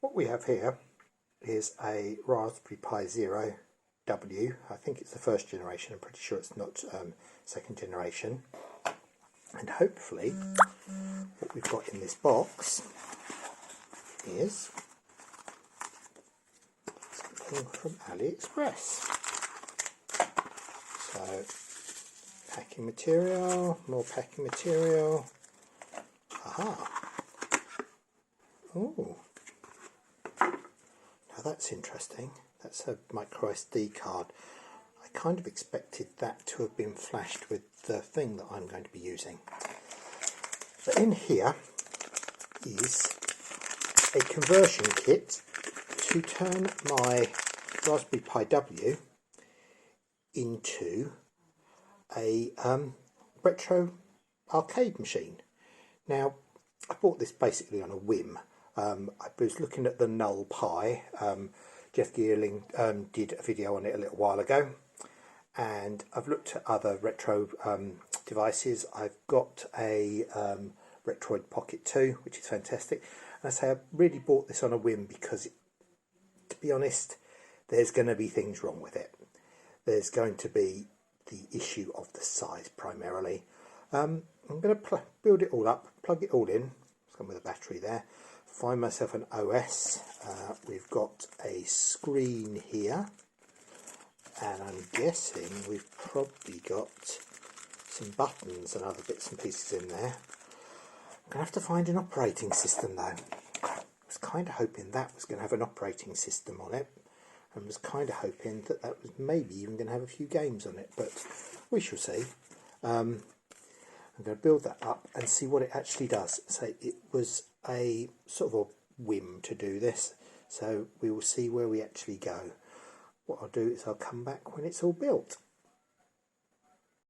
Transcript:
What we have here is a Raspberry Pi Zero W. I think it's the first generation. I'm pretty sure it's not second generation. And hopefully what we've got in this box is something from AliExpress. So packing material, more packing material. Aha! Oh, now that's interesting. That's a micro SD card. I kind of expected that to have been flashed with the thing that I'm going to be using. But in here is a conversion kit to turn my Raspberry Pi W into a retro arcade machine. Now, I bought this basically on a whim. I was looking at the Null Pi. Jeff Geerling did a video on it a little while ago, and I've looked at other retro devices. I've got a Retroid Pocket 2, which is fantastic, and I say I really bought this on a whim because, to be honest, there's going to be things wrong with it. There's going to be the issue of the size primarily. I'm going to build it all up, plug it all in. It's come with a battery there. Find myself an OS. We've got a screen here, and I'm guessing we've probably got some buttons and other bits and pieces in there. I'm going to have to find an operating system though. I was kind of hoping that was going to have an operating system on it, and was kind of hoping that that was maybe even going to have a few games on it, but we shall see. I'm going to build that up and see what it actually does. So it was a sort of a whim to do this, so we will see where we actually go. What I'll do is I'll come back when it's all built.